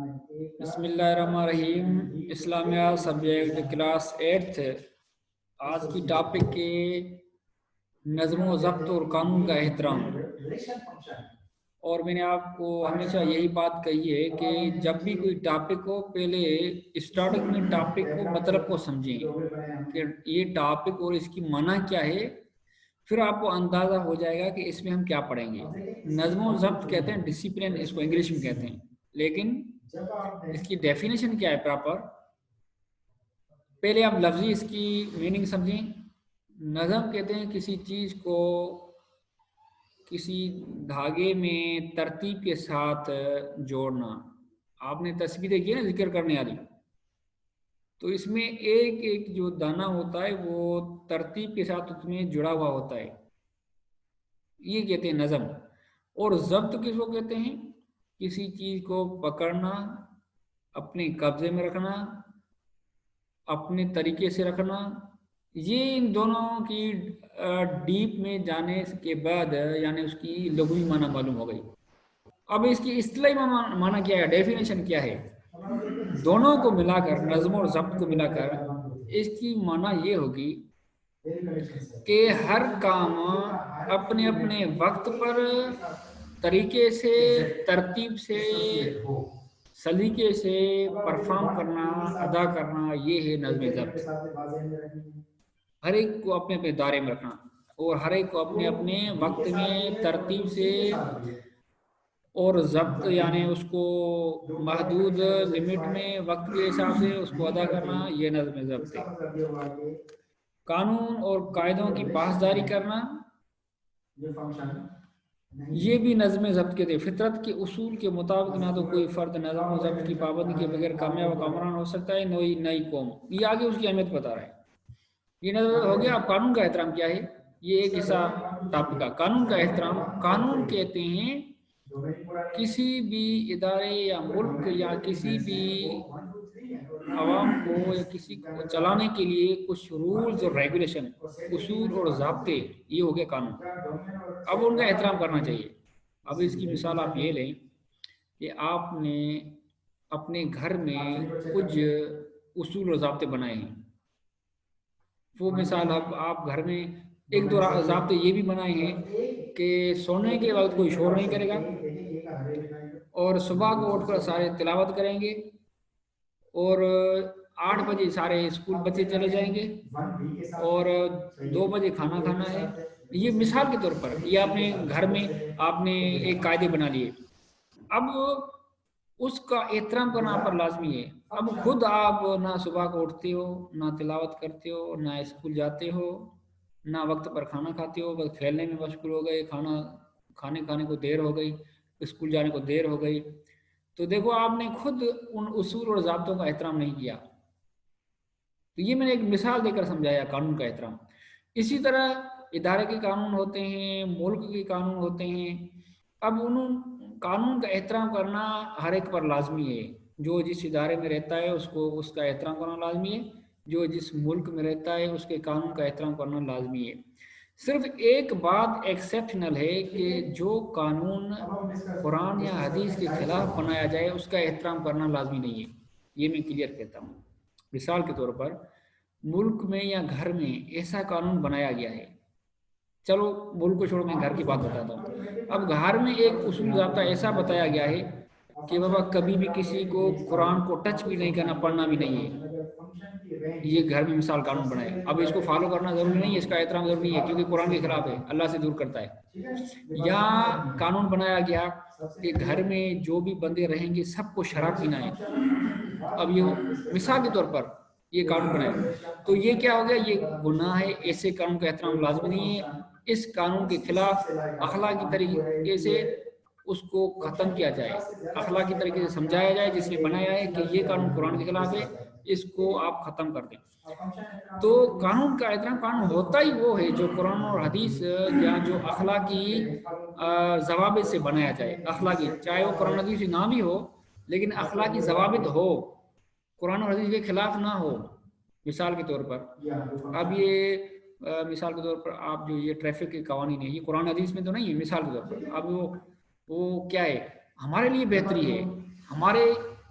بسم اللہ الرحمن الرحیم. اسلامیہ سبجیکٹ کلاس 8. آج کی ٹاپک کے نظم و ضبط اور قانون کا احترام. اور میں نے آپ کو ہمیشہ یہی بات کہی ہے کہ جب بھی کوئی ٹاپک ہو پہلے اسٹارٹنگ میں ٹاپک کو مطلب کو سمجھیں کہ یہ ٹاپک اور اس کی معنی کیا ہے، پھر آپ کو اندازہ ہو جائے گا کہ اس میں ہم کیا پڑھیں گے. نظم و ضبط کہتے ہیں ڈسپلن، اس کو انگلش میں کہتے ہیں، لیکن اس کی ڈیفینیشن کیا ہے پراپر. پہلے آپ لفظی اس کی میننگ سمجھیں. نظم کہتے ہیں کسی چیز کو کسی دھاگے میں ترتیب کے ساتھ جوڑنا. آپ نے تصویر دیکھی ہے نا ذکر کرنے والی، تو اس میں ایک ایک جو دانہ ہوتا ہے وہ ترتیب کے ساتھ اس میں جڑا ہوا ہوتا ہے، یہ کہتے ہیں نظم. اور ضبط کس کو کہتے ہیں؟ کسی چیز کو پکڑنا، اپنے قبضے میں رکھنا، اپنے طریقے سے رکھنا. یہ ان دونوں کی ڈیپ میں جانے کے بعد یعنی اس کی لغوی معنی معلوم ہو گئی. اب اس کی اصطلاحی معنی کیا ہے، ڈیفینیشن کیا ہے؟ دونوں کو ملا کر، نظم اور ضبط کو ملا کر اس کی معنی یہ ہوگی کہ ہر کام اپنے اپنے وقت پر طریقے سے، ترتیب سے، سلیقے سے پرفارم کرنا، ادا کرنا، یہ ہے نظم ضبط. ہر ایک کو اپنے اپنے دائرے میں رکھنا اور ہر ایک کو اپنے اپنے وقت میں ترتیب سے اور ضبط یعنی اس کو محدود لمٹ میں وقت کے حساب سے اس کو ادا کرنا، یہ نظم ضبط ہے. قانون اور قاعدوں کی پاسداری کرنا، یہ بھی نظم ضبط کے تھے. فطرت کے اصول کے مطابق نہ تو کوئی فرد نظم و ضبط کی پابندی کے بغیر کامیاب و کامران ہو سکتا ہے، نئی قوم. یہ آگے اس کی اہمیت بتا رہا ہے. یہ نظر ہو گیا. اب قانون کا احترام کیا ہے، یہ ایک حصہ ٹاپک کا. قانون کا احترام، قانون کہتے ہیں کسی بھی ادارے یا ملک یا کسی بھی عوام کو یا کسی کو چلانے کے لیے کچھ رولز اور ریگولیشن، اصول اور ضابطے، یہ ہو گیا قانون. اب ان کا احترام کرنا چاہیے. اب اس کی مثال آپ یہ لیں کہ آپ نے اپنے گھر میں کچھ اصول اور ضابطے بنائے ہیں. وہ مثال اب آپ گھر میں ایک دو ضابطے یہ بھی بنائے ہیں کہ سونے کے وقت کوئی شور نہیں کرے گا، اور صبح کو اٹھ کر سارے تلاوت کریں گے، اور 8 بجے سارے اسکول بچے چلے جائیں گے، اور 2 بجے کھانا کھانا ہے. یہ مثال کے طور پر یہ آپ نے گھر میں آپ نے ایک قاعدے بنا لیے. اب اس کا احترام کرنا آپ پر لازمی ہے. اب خود آپ نہ صبح کو اٹھتے ہو، نہ تلاوت کرتے ہو، نہ اسکول جاتے ہو، نہ وقت پر کھانا کھاتے ہو، بس کھیلنے میں مشغول ہو گئے، کھانے کو دیر ہو گئی، اسکول جانے کو دیر ہو گئی. تو دیکھو آپ نے خود ان اصول اور ضابطوں کا احترام نہیں کیا. تو یہ میں نے ایک مثال دے کر سمجھایا قانون کا احترام. اسی طرح ادارے کے قانون ہوتے ہیں، ملک کے قانون ہوتے ہیں. اب ان قانون کا احترام کرنا ہر ایک پر لازمی ہے. جو جس ادارے میں رہتا ہے اس کو اس کا احترام کرنا لازمی ہے، جو جس ملک میں رہتا ہے اس کے قانون کا احترام کرنا لازمی ہے. صرف ایک بات ایکسیپشنل ہے کہ جو قانون قرآن یا حدیث کے خلاف بنایا جائے اس کا احترام کرنا لازمی نہیں ہے. یہ میں کلیئر کہتا ہوں. مثال کے طور پر ملک میں یا گھر میں ایسا قانون بنایا گیا ہے، چلو ملک کو چھوڑ میں گھر کی بات بتاتا ہوں. اب گھر میں ایک اصول ضابطہ ایسا بتایا گیا ہے کہ بابا کبھی بھی کسی کو قرآن کو ٹچ بھی نہیں کرنا، پڑھنا بھی نہیں ہے. یہ گھر میں مثال قانون بنائے. اب اس کو فالو کرنا ضروری نہیں ہے، اس کا احترام ضروری نہیں ہے کیونکہ قرآن کے خلاف ہے، اللہ سے دور کرتا ہے. یا قانون بنایا گیا کہ گھر میں جو بھی بندے رہیں گے سب کو شراب پینا ہے. اب یہ مثال کے طور پر یہ قانون بنائے تو یہ کیا ہو گیا، یہ گناہ ہے. ایسے قانون کا احترام لازمی نہیں ہے. اس قانون کے خلاف اخلاقی طریقے سے اس کو ختم کیا جائے، اخلاقی طریقے سے سمجھایا جائے جس نے بنایا ہے کہ یہ قانون قرآن کے خلاف ہے، اس کو آپ ختم کر دیں. تو قانون کا احترام، قانون ہوتا ہی وہ ہے جو قرآن اور حدیث یا جو اخلاقی ضوابط سے بنایا جائے. اخلاقی، چاہے وہ قرآن حدیث نہ بھی ہو لیکن اخلاقی ضوابط ہو، قرآن اور حدیث کے خلاف نہ ہو. مثال کے طور پر اب یہ مثال کے طور پر آپ جو یہ ٹریفک کے قوانین ہیں یہ قرآن حدیث میں تو نہیں ہے. مثال کے طور پر اب وہ کیا ہے، ہمارے لیے بہتری ہے، ہمارے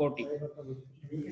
40।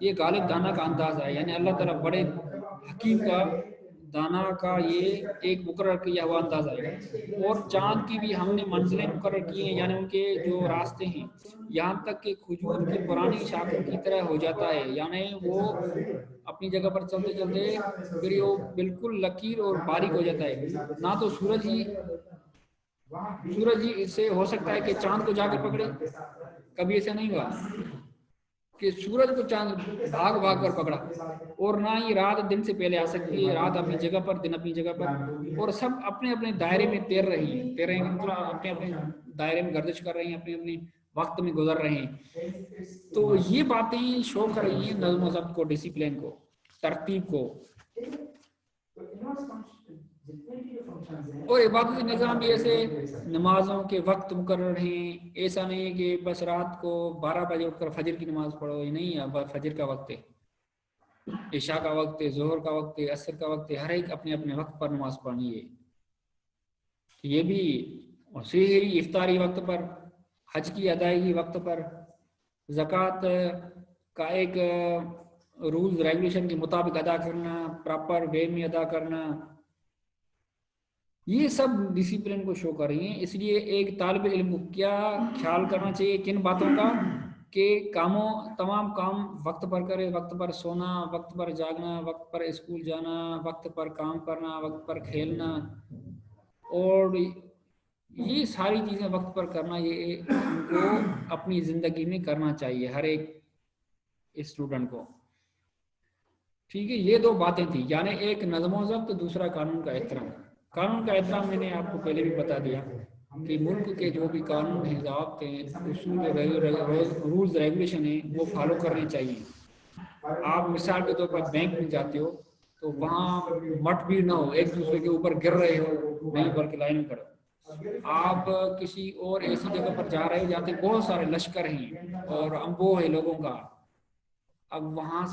یہ غالب دانا کا انداز ہے، یعنی اللہ تعالیٰ بڑے حکیم کا دانا کا یہ ایک مقرر کیا ہوا انداز آئے گا۔ اور چاند کی بھی ہم نے منزلیں مقرر کی ہیں، یعنی ان کے جو راستے ہیں، یہاں تک کہ کھجور کی پرانی شاخوں کی طرح ہو جاتا ہے، یعنی وہ اپنی جگہ پر چلتے چلتے پھر وہ بالکل لکیر اور باریک ہو جاتا ہے۔ نہ تو سورج ہی اس سے ہو سکتا ہے کہ چاند کو جا کر پکڑے، کبھی ایسا نہیں ہوا کہ سورج کو چاند بھاگ بھاگ کر پکڑا، اور نہ ہی رات دن سے پہلے آ سکتی ہے، رات اپنی جگہ پر، دن اپنی جگہ پر، اور سب اپنے اپنے دائرے میں تیر رہی ہیں، مطلب اپنے اپنے دائرے میں گردش کر رہی ہیں، اپنے اپنے وقت میں گزر رہے ہیں۔ تو یہ باتیں شو کر رہی ہیں نظم و ضبط کو، ڈسپلن کو، ترتیب کو۔ اور عبادت نظام بھی ایسے نمازوں کے وقت مقرر ہیں، ایسا نہیں ہے کہ بس رات کو 12 بجے اٹھ کر فجر کی نماز پڑھو، یہ نہیں ہے، فجر کا وقت ہے، عشاء کا وقت ہے، ظہر کا وقت ہے، عصر کا وقت ہے، ہر ایک اپنے اپنے وقت پر نماز پڑھنی ہے۔ یہ بھی سحری افطاری وقت پر، حج کی ادائیگی وقت پر، زکوٰۃ کا ایک رولز ریگولیشن کے مطابق ادا کرنا، پراپر وے میں ادا کرنا، یہ سب ڈسپلن کو شو کر رہی ہیں۔ اس لیے ایک طالب علم کو کیا خیال کرنا چاہیے کن باتوں کا، کہ تمام کام وقت پر کرے، وقت پر سونا، وقت پر جاگنا، وقت پر اسکول جانا، وقت پر کام کرنا، وقت پر کھیلنا، اور یہ ساری چیزیں وقت پر کرنا، یہ ان کو اپنی زندگی میں کرنا چاہیے ہر ایک اسٹوڈنٹ کو۔ ٹھیک ہے، یہ دو باتیں تھیں، یعنی ایک نظم و ضبط، دوسرا قانون کا احترام۔ قانون کا احترام میں نے آپ کو پہلے بھی بتا دیا کہ ملک کے جو بھی قانون ہیں، ضابط ہیں، اصول رولز ریگولیشن ہیں، وہ فالو کرنے چاہیے۔ آپ مثال کے طور پر بینک میں جاتے ہو تو وہاں مٹ بھی نہ ہو، ایک دوسرے کے اوپر گر رہے ہو نہیں، بلکہ لائن میں کرو۔ آپ کسی اور ایسی جگہ پر جا رہے ہو جاتے بہت سارے لشکر ہیں اور امبو ہے لوگوں کا، اب وہاں